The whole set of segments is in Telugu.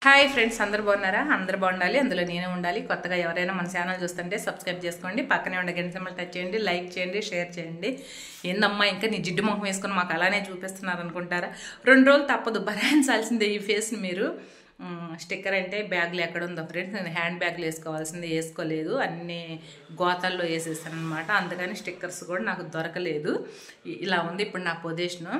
హాయ్ ఫ్రెండ్స్, అందరు బాగున్నారా? అందరు బాగుండాలి, అందులో నేనే ఉండాలి. కొత్తగా ఎవరైనా మన ఛానల్ చూస్తుంటే సబ్స్క్రైబ్ చేసుకోండి, పక్కనే ఉండే గంట సింబల్ టచ్ చేయండి, లైక్ చేయండి, షేర్ చేయండి. ఏందమ్మా ఇంకా నీ జిడ్డు మొహం వేసుకొని మాకు అలానే చూపిస్తున్నారు అనుకుంటారా? 2 రోజులు తప్పదు, భరాయించాల్సిందే ఈ ఫేస్ని మీరు. స్టిక్కర్ అంటే బ్యాగ్లో ఎక్కడ ఉందో ఫ్రెండ్స్, నేను హ్యాండ్ బ్యాగ్లో వేసుకోవాల్సింది వేసుకోలేదు, అన్ని గోతాల్లో వేసేసాను అనమాట. అందుకని స్టిక్కర్స్ కూడా నాకు దొరకలేదు. ఇలా ఉంది ఇప్పుడు నా పొజిషను.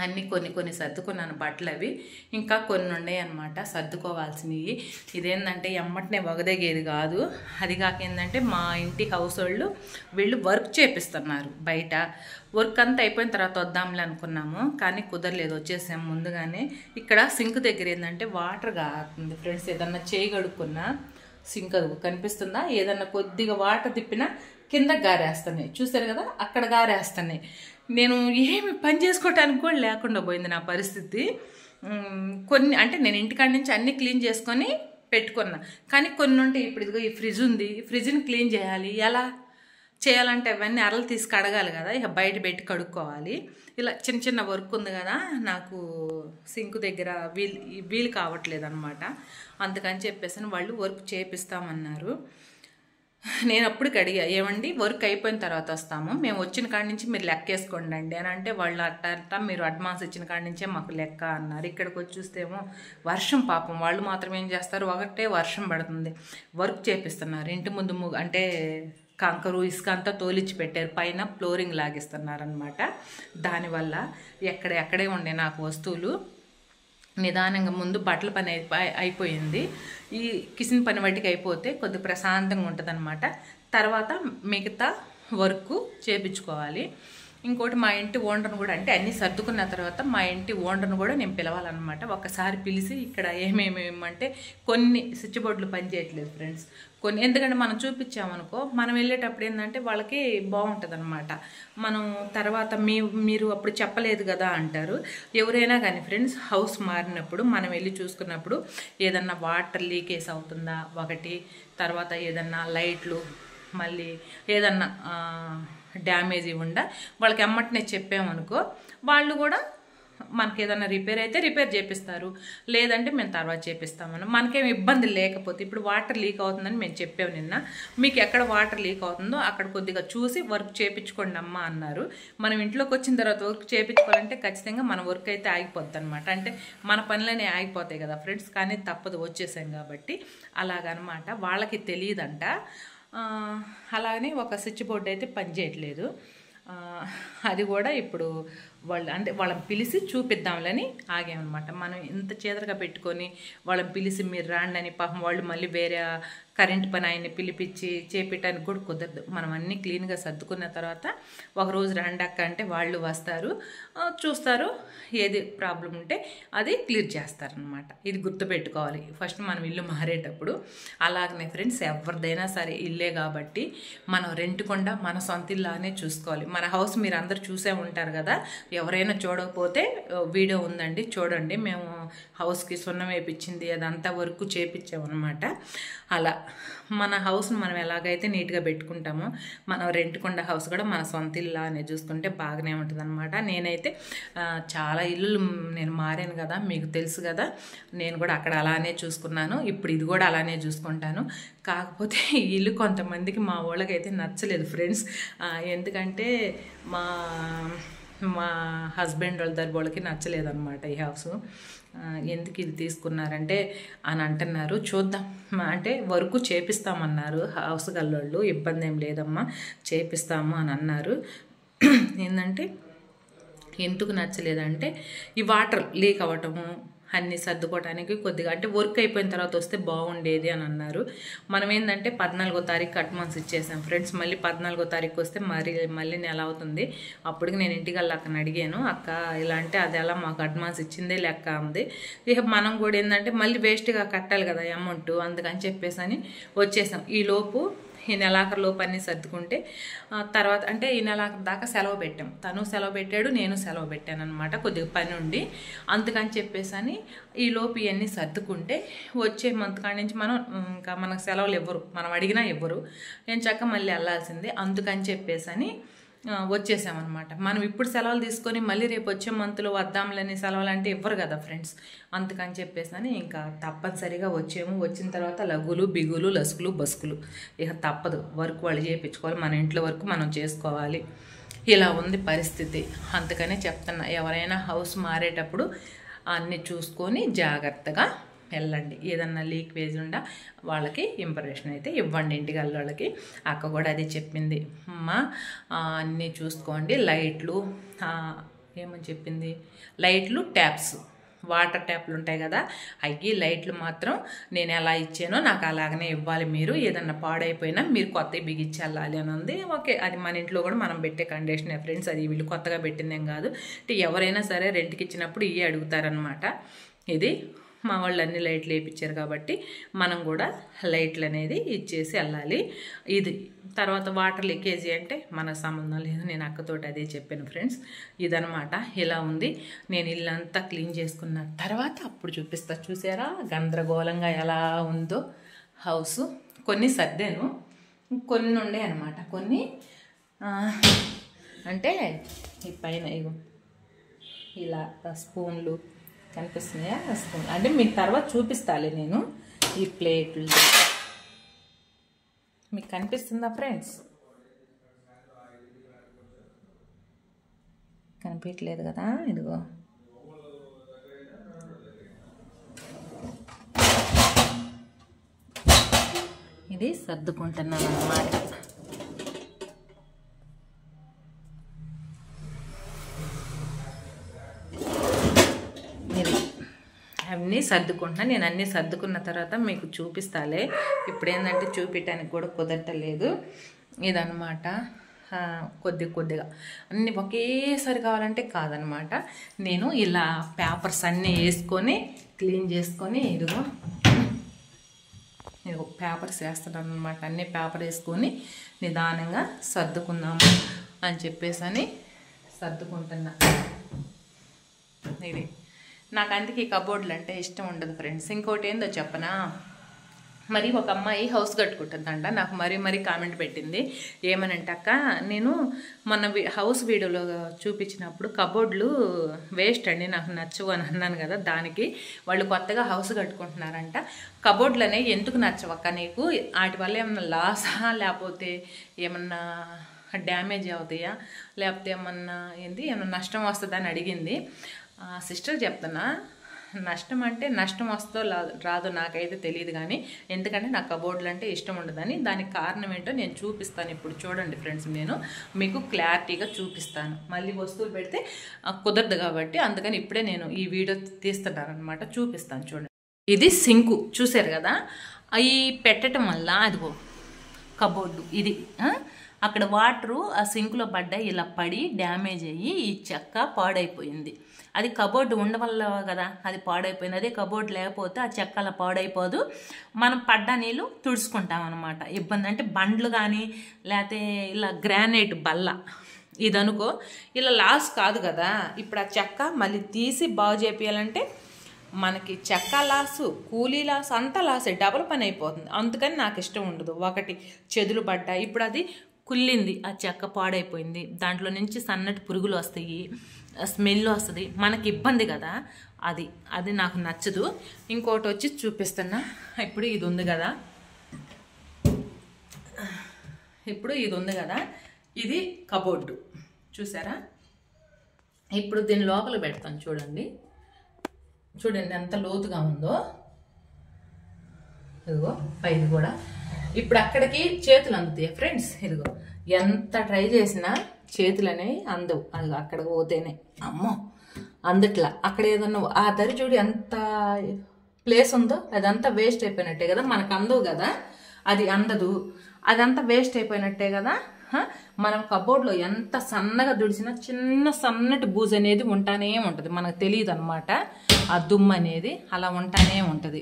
అన్నీ కొన్ని సర్దుకున్నాను బట్టలు, అవి ఇంకా కొన్ని ఉన్నాయి అనమాట సర్దుకోవాల్సినవి. ఇదేంటంటే ఎమ్మటనే వగదగేది కాదు. అది కాక ఏంటంటే మా ఇంటి హౌస్ వాళ్ళు వీళ్ళు వర్క్ చేపిస్తున్నారు బయట. వర్క్ అంతా అయిపోయిన తర్వాత వద్దాంలే అనుకున్నాము, కానీ కుదరలేదు, వచ్చేసాము ముందుగానే. ఇక్కడ సింక్ దగ్గర ఏంటంటే వాటర్ కాస్తుంది ఫ్రెండ్స్. ఏదన్నా చేయగడుక్కున్నా సింక్ అది కనిపిస్తుందా, ఏదన్నా కొద్దిగా వాటర్ తిప్పినా కింద గారేస్తున్నాయి, చూసారు కదా, అక్కడ గారేస్తున్నాయి. నేను ఏమి పని చేసుకోవటానికి కూడా లేకుండా పోయింది నా పరిస్థితి. కొన్ని అంటే నేను ఇంటికాడ నుంచి అన్నీ క్లీన్ చేసుకొని పెట్టుకున్నా, కానీ కొన్ని ఉంటే ఇప్పుడు ఇదిగో ఈ ఫ్రిడ్జ్ ఉంది, ఈ ఫ్రిడ్జ్ని క్లీన్ చేయాలి. ఎలా చేయాలంటే అవన్నీ అరలు తీసి కడగాలి కదా, ఇక బయట పెట్టి కడుక్కోవాలి. ఇలా చిన్న చిన్న వర్క్ ఉంది కదా, నాకు సింక్ దగ్గర వీలు కావట్లేదు అనమాట. అందుకని చెప్పేసి వాళ్ళు వర్క్ చేపిస్తామన్నారు. నేను అప్పటికి అడిగా, ఏమండి వర్క్ అయిపోయిన తర్వాత వస్తాము, మేము వచ్చిన కాడి నుంచి మీరు లెక్క వేసుకోండి అండి అని అంటే, వాళ్ళు అట్ట మీరు అడ్వాన్స్ ఇచ్చిన కాడి నుంచే మాకు లెక్క అన్నారు. ఇక్కడికి వచ్చి చూస్తేమో వర్షం, పాపం వాళ్ళు మాత్రం ఏం చేస్తారు, ఒకటే వర్షం పడుతుంది, వర్క్ చేపిస్తున్నారు. ఇంటి ముందు అంటే కంకరు ఇసుక అంతా తోలిచ్చి పెట్టారు, పైన ఫ్లోరింగ్ లాగిస్తున్నారనమాట. దానివల్ల ఎక్కడే ఉండే నాకు వస్తువులు నిదానంగా ముందు బట్టల పని అయిపోయింది. ఈ కిచెన్ పని వాటికి అయిపోతే కొద్ది ప్రశాంతంగా ఉంటుంది అనమాట. తర్వాత మిగతా వర్క్ చేపించుకోవాలి. ఇంకోటి మా ఇంటి ఓనర్ను కూడా, అంటే అన్నీ సర్దుకున్న తర్వాత మా ఇంటి ఓనర్ను కూడా నేను పిలవాలన్నమాట. ఒకసారి పిలిచి ఇక్కడ ఏమేమంటే కొన్ని స్విచ్ బోర్డులు పనిచేయట్లేదు ఫ్రెండ్స్, కొన్ని. ఎందుకంటే మనం చూపించామనుకో, మనం వెళ్ళేటప్పుడు ఏంటంటే వాళ్ళకి బాగుంటుంది అనమాట. మనం తర్వాత మీరు అప్పుడు చెప్పలేదు కదా అంటారు. ఎవరైనా కానీ ఫ్రెండ్స్, హౌస్ మారినప్పుడు మనం వెళ్ళి చూసుకున్నప్పుడు ఏదన్నా వాటర్ లీకేజ్ అవుతుందా ఒకటి, తర్వాత ఏదన్నా లైట్లు మళ్ళీ ఏదన్నా డ్యామేజ్ ఇవ్వకుండా వాళ్ళకి ఎమ్మటనే చెప్పామనుకో, వాళ్ళు కూడా మనకి ఏదైనా రిపేర్ అయితే రిపేర్ చేపిస్తారు, లేదంటే మేము తర్వాత చేపిస్తామని. మనకేం ఇబ్బంది లేకపోతే, ఇప్పుడు వాటర్ లీక్ అవుతుందని మేము చెప్పాము నిన్న, మీకు ఎక్కడ వాటర్ లీక్ అవుతుందో అక్కడ కొద్దిగా చూసి వర్క్ చేయించుకోండి అమ్మా అన్నారు. మనం ఇంట్లోకి వచ్చిన తర్వాత వర్క్ చేయించుకోవాలంటే ఖచ్చితంగా మన వర్క్ అయితే ఆగిపోద్ది అనమాట. అంటే మన పనులనే ఆగిపోతాయి కదా ఫ్రెండ్స్, కానీ తప్పదు, వచ్చేసాం కాబట్టి అలాగనమాట. వాళ్ళకి తెలియదంట. అలాగని ఒక స్విచ్ బోర్డు అయితే పనిచేయట్లేదు. అది కూడా ఇప్పుడు వాళ్ళని పిలిచి చూపిద్దాంలని ఆగామన్నమాట. మనం ఇంత చేదరగా పెట్టుకొని వాళ్ళని పిలిచి మీరు రాండి అని, పాపం వాళ్ళు మళ్ళీ వేరే కరెంట్ పని ఆయన్ని పిలిపించి చేపించడానికి కూడా కుదరదు. మనం అన్నీ క్లీన్గా సర్దుకున్న తర్వాత ఒకరోజు రండి అక్క అంటే వాళ్ళు వస్తారు, చూస్తారు, ఏది ప్రాబ్లం ఉంటే అది క్లియర్ చేస్తారనమాట. ఇది గుర్తుపెట్టుకోవాలి ఫస్ట్ మనం ఇల్లు మారేటప్పుడు. అలాగనే ఫ్రెండ్స్, ఎవరిదైనా సరే ఇల్లే కాబట్టి మనం రెంట్కుండా మన సొంత ఇల్లానే చూసుకోవాలి. మన హౌస్ మీరు అందరు చూసే ఉంటారు కదా, ఎవరైనా చూడకపోతే వీడియో ఉందండి చూడండి. మేము హౌస్కి సున్నం వేయించింది అదంతా వర్క్ చేపించామన్నమాట. అలా మన హౌస్ని మనం ఎలాగైతే నీట్గా పెట్టుకుంటామో, మనం రెంట్కొండ హౌస్ కూడా మన సొంత ఇల్లు అనే చూసుకుంటే బాగానే ఉంటుంది అనమాట. నేనైతే చాలా ఇల్లులు నేను మారాను కదా, మీకు తెలుసు కదా, నేను కూడా అక్కడ అలానే చూసుకున్నాను, ఇప్పుడు ఇది కూడా అలానే చూసుకుంటాను. కాకపోతే ఈ ఇల్లు కొంతమందికి, మా వాళ్ళకైతే నచ్చలేదు ఫ్రెండ్స్. ఎందుకంటే మా హస్బెండ్ వాళ్ళకి నచ్చలేదన్నమాట ఈ హౌస్. ఎందుకు ఇది తీసుకున్నారంటే అని అంటున్నారు. చూద్దాం, అంటే వర్క్ చేపిస్తామన్నారు హౌస్ గల్లోళ్ళు, ఇబ్బంది ఏం లేదమ్మా చేపిస్తాము అని అన్నారు. ఏంటంటే ఎందుకు నచ్చలేదంటే ఈ వాటర్ లీక్ అవ్వటము, అన్నీ సర్దుకోవడానికి కొద్దిగా, అంటే వర్క్ అయిపోయిన తర్వాత వస్తే బాగుండేది అని అన్నారు. మనం ఏంటంటే 14వ తారీఖు అడ్వాన్స్ ఇచ్చేసాం ఫ్రెండ్స్. మళ్ళీ 14వ తారీఖు వస్తే మళ్ళీ నెల అవుతుంది. అప్పటికి నేను ఇంటికి వెళ్ళి అక్కని అడిగాను, అక్క ఇలా అంటే అది ఎలా, మాకు అడ్వాన్స్ ఇచ్చిందే లెక్క ఉంది, ఇక మనం కూడా ఏంటంటే మళ్ళీ వేస్ట్గా కట్టాలి కదా అమౌంట్, అందుకని చెప్పేసి అని వచ్చేసాం. ఈలోపు ఈ నెలాఖరులోపు అన్నీ సర్దుకుంటే తర్వాత, అంటే ఈ నెలాఖరు దాకా సెలవు పెట్టాం, తను సెలవు పెట్టాడు, నేను సెలవు పెట్టాను అనమాట, కొద్దిగా పని ఉండి. అందుకని చెప్పేసి అని ఈలోపు ఇవన్నీ సర్దుకుంటే వచ్చే మంత్ కాడి నుంచి మనం ఇంకా మనకు సెలవులు ఇవ్వరు, మనం అడిగినా ఇవ్వరు, నేను చక్క మళ్ళీ వెళ్ళాల్సిందే. అందుకని చెప్పేసి అని వచ్చేసామన్నమాట. మనం ఇప్పుడు సెలవులు తీసుకొని మళ్ళీ రేపు వచ్చే మంత్లో వద్దాంలని సెలవులు అంటే ఇవ్వరు కదా ఫ్రెండ్స్. అందుకని చెప్పేసి ఇంకా తప్పనిసరిగా వచ్చాము. వచ్చిన తర్వాత లగులు బిగులు లసుకులు బసుకులు ఇక తప్పదు, వర్క్ వాళ్ళు చేయించుకోవాలి, మన ఇంట్లో వర్క్ మనం చేసుకోవాలి. ఇలా ఉంది పరిస్థితి. అందుకనే చెప్తున్నా, ఎవరైనా హౌస్ మారేటప్పుడు అన్నీ చూసుకొని జాగ్రత్తగా వెళ్ళండి. ఏదన్నా లీక్వేజ్ ఉండా వాళ్ళకి ఇంప్రెషన్ అయితే ఇవ్వండి ఇంటికి వాళ్ళకి. అక్క కూడా అదే చెప్పింది, అమ్మ అన్నీ చూసుకోండి, లైట్లు ఏమని చెప్పింది, లైట్లు ట్యాప్స్ వాటర్ ట్యాప్లు ఉంటాయి కదా, అవి లైట్లు మాత్రం నేను ఎలా ఇచ్చానో నాకు అలాగనే ఇవ్వాలి. మీరు ఏదన్నా పాడైపోయినా మీరు కొత్తవి బిగించి వెళ్ళాలి అని ఉంది. ఓకే, అది మన ఇంట్లో కూడా మనం పెట్టే కండిషనే ఫ్రెండ్స్. అది వీళ్ళు కొత్తగా పెట్టిందేం కాదు. అంటే ఎవరైనా సరే రెంట్కి ఇచ్చినప్పుడు ఇవి అడుగుతారనమాట. ఇది మా వాళ్ళు అన్ని లైట్లు వేయించారు కాబట్టి మనం కూడా లైట్లు అనేది ఇచ్చేసి వెళ్ళాలి. ఇది తర్వాత వాటర్ లీకేజీ అంటే మనకు సంబంధం లేదు. నేను అక్కతోటి అదే చెప్పాను ఫ్రెండ్స్. ఇదనమాట, ఇలా ఉంది. నేను ఇల్లంతా క్లీన్ చేసుకున్న తర్వాత అప్పుడు చూపిస్తా. చూసారా గందరగోళంగా ఎలా ఉందో హౌస్. కొన్ని సర్దాను, కొన్ని ఉండే అనమాట. కొన్ని అంటే ఈ పైన ఇగో ఇలా స్పూన్లు కనిపిస్తున్నాయా, స్పూన్ అంటే మీకు తర్వాత చూపిస్తాలే నేను. ఈ ప్లేట్లు మీకు కనిపిస్తుందా ఫ్రెండ్స్? కనిపించలేదు కదా, ఇదిగో ఇది సర్దుకుంటున్నాను అన్నమాట. అన్నీ సర్దుకుంటున్నా. నేను అన్నీ సర్దుకున్న తర్వాత మీకు చూపిస్తాలే. ఇప్పుడు ఏంటంటే చూపించడానికి కూడా కుదరటలేదు. ఇదనమాట, కొద్దిగా అన్నీ ఒకేసారి కావాలంటే కాదనమాట. నేను ఇలా పేపర్స్ అన్నీ వేసుకొని క్లీన్ చేసుకొని ఇదిగో పేపర్స్ వేస్తున్నాను అనమాట. అన్నీ పేపర్ వేసుకొని నిదానంగా సర్దుకుందాము అని చెప్పేసి సర్దుకుంటున్నా. ఇది నాకు అందుకే ఈ కబోర్డులు అంటే ఇష్టం ఉండదు ఫ్రెండ్స్. ఇంకోటి ఏందో చెప్పనా, మరి ఒక అమ్మాయి హౌస్ కట్టుకుంటుందంట. నాకు మరీ కామెంట్ పెట్టింది. ఏమనంటే అక్క, నేను మన హౌస్ వీడియోలో చూపించినప్పుడు కబోర్డులు వేస్ట్ అండి, నాకు నచ్చవు అని అన్నాను కదా. దానికి వాళ్ళు కొత్తగా హౌస్ కట్టుకుంటున్నారంట. కబోర్డులు అనేవి ఎందుకు నచ్చవక్క నీకు, వాటి వల్ల ఏమన్నా లాసా లేకపోతే ఏమన్నా డ్యామేజ్ అవుతాయా లేకపోతే ఏమన్నా నష్టం వస్తుందా అని అడిగింది. సిస్టర్ చెప్తున్నా, నష్టం అంటే నష్టం వస్తుందో రాదో నాకైతే తెలియదు కానీ, ఎందుకంటే నాకు కబోర్డులు అంటే ఇష్టం ఉండదని. దానికి కారణం ఏంటో నేను చూపిస్తాను. ఇప్పుడు చూడండి ఫ్రెండ్స్, నేను మీకు క్లారిటీగా చూపిస్తాను. మళ్ళీ వస్తువులు పెడితే కుదరదు కాబట్టి అందుకని ఇప్పుడే నేను ఈ వీడియో తీస్తున్నాను అనమాట. చూపిస్తాను చూడండి. ఇది సింకు చూసారు కదా, అవి పెట్టడం వల్ల అదిగో కబోర్డు ఇది అక్కడ వాటరు ఆ సింకులో పడ్డాయి, ఇలా పడి డ్యామేజ్ అయ్యి ఈ చెక్క పాడైపోయింది. అది కబోర్డు ఉండవల్ల కదా అది పాడైపోయింది. అదే కబోర్డు లేకపోతే ఆ చెక్క అలా పాడైపోదు. మనం పడ్డ నీళ్ళు తుడుచుకుంటాం అనమాట. ఇబ్బంది అంటే బండ్లు కానీ లేకపోతే ఇలా గ్రానైట్ బల్ల ఇదనుకో ఇలా లాస్ కాదు కదా. ఇప్పుడు ఆ చెక్క మళ్ళీ తీసి బాగు చేయాలంటే మనకి చెక్క లాసు, కూలీ లాసు, అంతా లాసే, డబల్ పని అయిపోతుంది. అందుకని నాకు ఇష్టం ఉండదు. ఒకటి చెదులు పడ్డాయి, ఇప్పుడు అది కుళ్ళింది, ఆ చెక్క పాడైపోయింది, దాంట్లో నుంచి సన్నటి పురుగులు వస్తాయి, స్మెల్ వస్తుంది, మనకి ఇబ్బంది కదా. అది నాకు నచ్చదు. ఇంకోటి వచ్చి చూపిస్తున్నా. ఇప్పుడు ఇది ఉంది కదా, ఇది కబోర్డు చూసారా. ఇప్పుడు దీని లోపల పెడతాను చూడండి ఎంత లోతుగా ఉందో. ఇదిగో పైది కూడా. ఇప్పుడు అక్కడికి చేతులు అందుతాయి ఫ్రెండ్స్. ఇదిగో ఎంత ట్రై చేసినా చేతులు అనేవి అందవు. అది అక్కడికి పోతేనే అమ్మో అందట్లా. అక్కడ ఏదన్నా ఆ దరి చూడు ఎంత ప్లేస్ ఉందో, అదంతా వేస్ట్ అయిపోయినట్టే కదా, మనకు అందవు కదా, అది అందదు, అదంతా వేస్ట్ అయిపోయినట్టే కదా. మనం కబోర్డ్లో ఎంత సన్నగా దుడిచినా చిన్న సన్నటి బూజు అనేది ఉంటానే ఉంటుంది, మనకు తెలియదు అనమాట. ఆ దుమ్ము అనేది అలా ఉంటానే ఉంటుంది.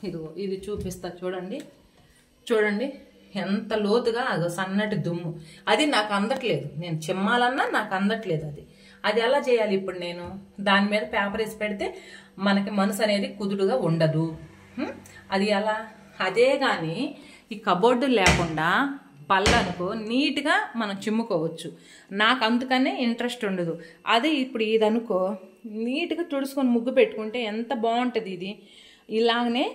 ఇదిగో ఇది చూపిస్తా చూడండి ఎంత లోతుగా అదో సన్నటి దుమ్ము. అది నాకు అందట్లేదు, నేను చిమ్మాలన్నా నాకు అందట్లేదు. అది ఎలా చేయాలి ఇప్పుడు? నేను దాని మీద పేపర్ వేసి పెడితే మనకి మనసు అనేది కుదురుగా ఉండదు. అది ఎలా? అదే కానీ ఈ కబోర్డు లేకుండా బల్ల అనుకో నీట్గా మనం చిమ్ముకోవచ్చు. నాకు అందుకనే ఇంట్రెస్ట్ ఉండదు. అదే ఇప్పుడు ఇది అనుకో నీట్గా తుడుచుకొని ముగ్గు పెట్టుకుంటే ఎంత బాగుంటుంది. ఇది ఇలాగనే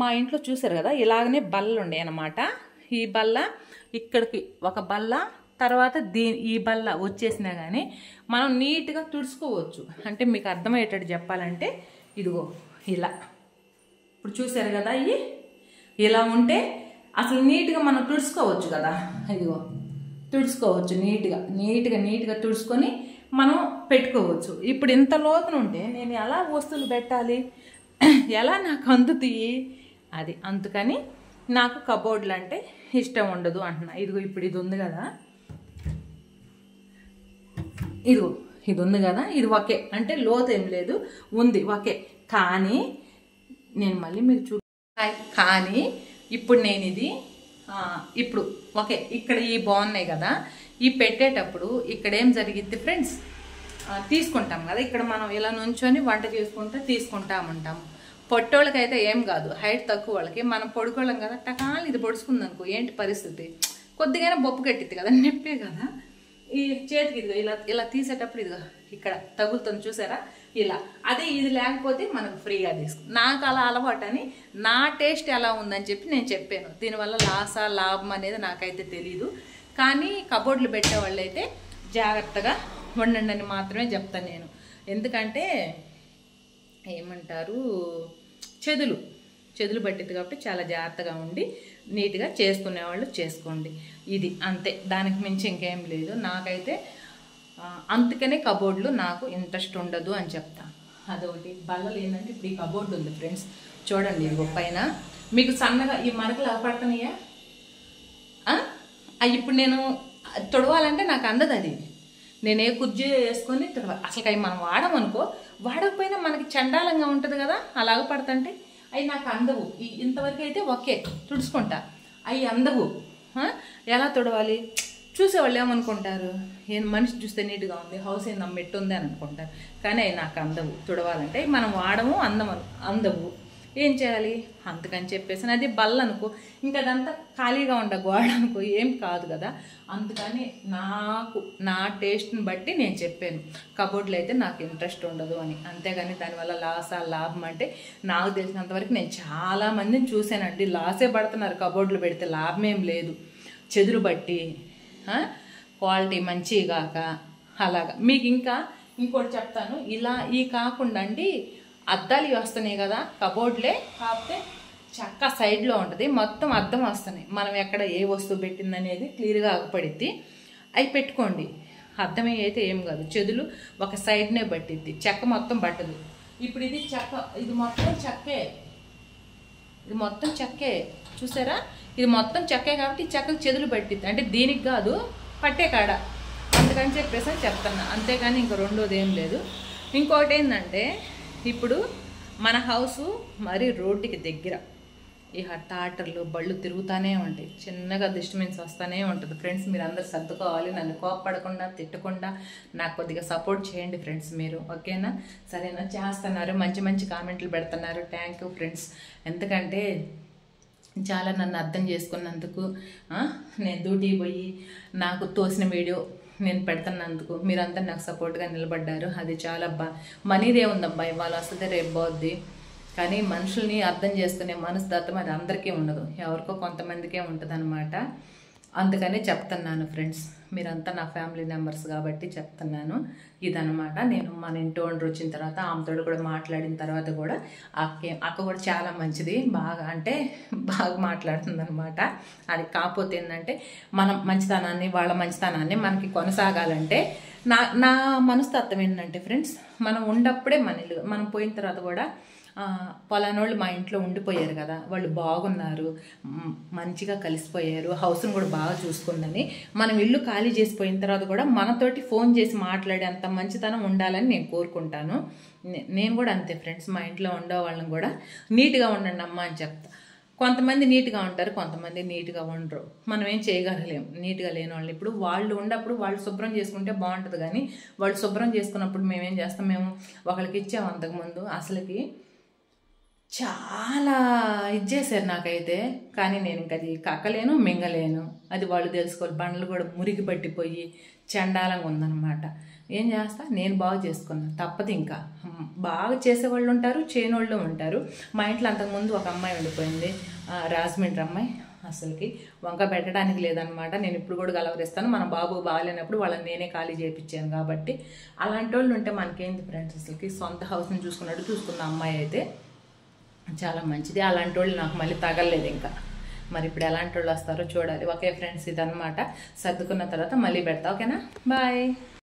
మా ఇంట్లో చూసారు కదా, ఇలాగనే బల్లలు ఉండే అన్నమాట. ఈ బల్ల ఇక్కడికి ఒక బల్ల, తర్వాత ఈ బల్ల వచ్చేసినా కానీ మనం నీట్గా తుడుచుకోవచ్చు. అంటే మీకు అర్థమయ్యేటట్టు చెప్పాలంటే ఇదిగో ఇలా ఇప్పుడు చూసారు కదా, ఇవి ఇలా ఉంటే అసలు నీట్గా మనం తుడుచుకోవచ్చు కదా. ఇదిగో తుడుచుకోవచ్చు నీట్గా తుడుచుకొని మనం పెట్టుకోవచ్చు. ఇప్పుడు ఇంత లోతున ఉంటే నేను ఎలా వస్తువులు పెట్టాలి, ఎలా నాకు అందుతాయి, అది అందుకని నాకు కబోర్డ్లు అంటే ఇష్టం ఉండదు అంటున్నా. ఇదిగో ఇప్పుడు ఇది ఉంది కదా, ఇది ఉంది కదా, ఇది ఒకే అంటే లోతు ఏం లేదు, ఉంది ఒకే. కానీ నేను మళ్ళీ మీకు కానీ ఇప్పుడు నేను ఇది ఇప్పుడు ఓకే ఇక్కడ ఈ బాగున్నాయి కదా, ఈ పెట్టేటప్పుడు ఇక్కడ ఏం జరిగిద్ది ఫ్రెండ్స్, తీసుకుంటాం కదా, ఇక్కడ మనం ఇలా నుంచొని వంట చేసుకుంటూ తీసుకుంటామంటాము. పొట్టోళ్ళకైతే ఏం కాదు, హైట్ తక్కువ వాళ్ళకి. మనం పొడుకోళ్ళం కదా, టకాలు ఇది పొడుచుకుంది అనుకో ఏంటి పరిస్థితి, కొద్దిగానే బొప్పు కట్టిద్ది కదా, నొప్పే కదా. ఈ చేతికి ఇదిగో ఇలా తీసేటప్పుడు ఇదిగో ఇక్కడ తగులుతుంది చూసారా, ఇలా. అదే ఇది లేకపోతే మనకు ఫ్రీగా నాకు అలా అలవాటు అని, నా టేస్ట్ ఎలా ఉందని చెప్పి నేను చెప్పాను. దీనివల్ల లాభం అనేది నాకైతే తెలీదు. కానీ కబోర్డ్లు పెట్టేవాళ్ళు అయితే జాగ్రత్తగా ఉండండి అని మాత్రమే చెప్తాను నేను. ఎందుకంటే ఏమంటారు, చెదులు పట్టింది కాబట్టి చాలా జాగ్రత్తగా ఉండి నీట్గా చేసుకునేవాళ్ళు చేసుకోండి. ఇది అంతే, దానికి మించి ఇంకేం లేదు. నాకైతే అందుకనే కబోర్డ్లు నాకు ఇంట్రెస్ట్ ఉండదు అని చెప్తాను. అదొకటి. బల్లలు ఏంటంటే ఇప్పుడు ఈ కబోర్డు ఉంది ఫ్రెండ్స్, చూడండి ఇగో పైన మీకు సన్నగా ఈ మరకలు అవపడుతున్నాయా, ఇప్పుడు నేను తుడవాలంటే నాకు అందదు. అది నేను ఏ కుర్జీ వేసుకొని అసలు అవి మనం వాడమనుకో, వాడకపోయినా మనకి చండాలంగా ఉంటుంది కదా అలాగ పడుతుంటే, అవి నాకు అందవు. ఇంతవరకు అయితే ఓకే తుడుచుకుంటా, అవి అందవు. ఎలా తుడవాలి, చూసేవాళ్ళు ఏమనుకుంటారు, ఏం మనిషి చూస్తే నీట్గా ఉంది, హౌస్ ఏంది మెట్టు ఉంది అని అనుకుంటారు. కానీ అవి నాకు అందవు. తుడవాలంటే మనం వాడము, అందవు. ఏం చేయాలి, అందుకని చెప్పేసి అది బల్ల అనుకో, ఇంకా అదంతా ఖాళీగా ఉండ గోడ అనుకో, ఏం కాదు కదా. అందుకని నా టేస్ట్ని బట్టి నేను చెప్పాను, కబోర్డ్లు అయితే నాకు ఇంట్రెస్ట్ ఉండదు అని. అంతేగాని దానివల్ల లాభం అంటే నాకు తెలిసినంతవరకు నేను చాలామందిని చూశానండి, లాసే పడుతున్నారు కబోర్డ్లు పెడితే, లాభం ఏం లేదు. చెదులు బట్టి క్వాలిటీ మంచిగాక అలాగా. మీకు ఇంకోటి చెప్తాను, ఇలా కాకుండా అండి అద్దాలు వస్తున్నాయి కదా కబోర్డ్లే, కాకపోతే చక్క సైడ్లో ఉంటుంది, మొత్తం అద్దం వస్తున్నాయి. మనం ఎక్కడ ఏ వస్తువు పెట్టిందనేది క్లియర్గా అగపడిద్ది. అవి పెట్టుకోండి. అద్దమే అయితే ఏం కాదు, చెదులు ఒక సైడ్నే పట్టిద్ది, చెక్క మొత్తం పట్టదు. ఇప్పుడు ఇది చెక్క, ఇది మొత్తం చెక్కే చూసారా, ఇది మొత్తం చెక్కే కాబట్టి చెక్కకు చెదులు పట్టిద్ది. అంటే దీనికి కాదు, పట్టే కాడ, అందుకని చెప్పేసి చెప్తున్నా. అంతేగాని ఇంకో రెండోది ఏం లేదు. ఇంకోటి ఏంటంటే ఇప్పుడు మన హౌసు మరి రోడ్డుకి దగ్గర, ఈ టాటర్లు బళ్ళు తిరుగుతూనే ఉంటాయి, చిన్నగా డిస్టర్బెన్స్ వస్తూనే ఉంటుంది. ఫ్రెండ్స్ మీరు అందరు సర్దుకోవాలి, నన్ను కోప్పడకుండా తిట్టకుండా నాకు కొద్దిగా సపోర్ట్ చేయండి ఫ్రెండ్స్ మీరు, ఓకేనా? సరేనా? చేస్తున్నారు, మంచి కామెంట్లు పెడుతున్నారు, థ్యాంక్ యూ ఫ్రెండ్స్. ఎందుకంటే చాలా నన్ను అర్థం చేసుకున్నందుకు, నేను డ్యూటీకి పోయి నాకు తోసిన వీడియో నేను పెడుతున్నందుకు మీరంతా నాకు సపోర్ట్గా నిలబడ్డారు. అది చాలా మనీదే ఉందబ్బా, ఇవాళ వస్తుంది రేపు పోద్ది. కానీ మనుషుల్ని అర్థం చేసుకునే మనస్తత్వం అది అందరికీ ఉండదు, ఎవరికో కొంతమందికే ఉంటుంది అనమాట. అందుకనే చెప్తున్నాను ఫ్రెండ్స్, మీరంతా నా ఫ్యామిలీ మెంబర్స్ కాబట్టి చెప్తున్నాను. ఇదనమాట. నేను మన ఇంటి ఓనర్ వచ్చిన తర్వాత ఆమెతో కూడా మాట్లాడిన తర్వాత కూడా అక్క కూడా చాలా మంచిది, బాగా మాట్లాడుతుంది అనమాట. అది కాకపోతే ఏంటంటే మనం మంచితనాన్ని, వాళ్ళ మంచితనాన్ని మనకి కొనసాగాలంటే నా మనస్తత్వం ఏంటంటే ఫ్రెండ్స్, మనం ఉన్నప్పుడే మన ఇల్లు, మనం పోయిన తర్వాత కూడా పొలానోళ్ళు మా ఇంట్లో ఉండిపోయారు కదా, వాళ్ళు బాగున్నారు, మంచిగా కలిసిపోయారు, హౌస్ను కూడా బాగా చూసుకుందని, మనం ఇల్లు ఖాళీ చేసిపోయిన తర్వాత కూడా మనతోటి ఫోన్ చేసి మాట్లాడే అంత మంచితనం ఉండాలని నేను కోరుకుంటాను. నేను కూడా అంతే ఫ్రెండ్స్, మా ఇంట్లో ఉండే వాళ్ళని కూడా నీట్గా ఉండండి అమ్మ అని చెప్తా. కొంతమంది నీట్గా ఉంటారు, కొంతమంది నీట్గా ఉండరు. మనం ఏం చేయగలలేం నీట్గా లేని వాళ్ళని. ఇప్పుడు వాళ్ళు ఉన్నప్పుడు వాళ్ళు శుభ్రం చేసుకుంటే బాగుంటుంది, కానీ వాళ్ళు శుభ్రం చేసుకున్నప్పుడు మేమేం చేస్తాం, మేము ఒకరికి ఇచ్చాము అంతకుముందు, అసలుకి చాలా ఇది చేశారు నాకైతే. కానీ నేను ఇంకా అది కక్కలేను, మింగలేను. అది వాళ్ళు తెలుసుకోవాలి. బండలు కూడా మురికి పట్టిపోయి చండాలంగా ఉందన్నమాట. ఏం చేస్తా, నేను బాగు చేసుకున్నాను, తప్పదు. ఇంకా బాగా చేసేవాళ్ళు ఉంటారు, చేయనోళ్ళు ఉంటారు. మా ఇంట్లో అంతకుముందు ఒక అమ్మాయి ఉండిపోయింది, రాజమండ్రి అమ్మాయి. అసలుకి వంక పెట్టడానికి లేదనమాట. నేను ఇప్పుడు కూడా గలవరిస్తాను. మన బాబు బాగాలేనప్పుడు వాళ్ళని నేనే ఖాళీ చేయించాను కాబట్టి. అలాంటి వాళ్ళు ఉంటే మనకేంది ఫ్రెండ్స్, అసలుకి సొంత హౌస్ని చూసుకున్నట్టు చూసుకున్న అమ్మాయి అయితే చాలా మంచిది. అలాంటి వాళ్ళు నాకు మళ్ళీ తగలలేదు ఇంకా. మరి ఇప్పుడు ఎలాంటి వాళ్ళు వస్తారో చూడాలి. ఓకే ఫ్రెండ్స్, ఇదన్నమాట. సర్దుకున్న తర్వాత మళ్ళీ పెడతా. ఓకేనా, బాయ్.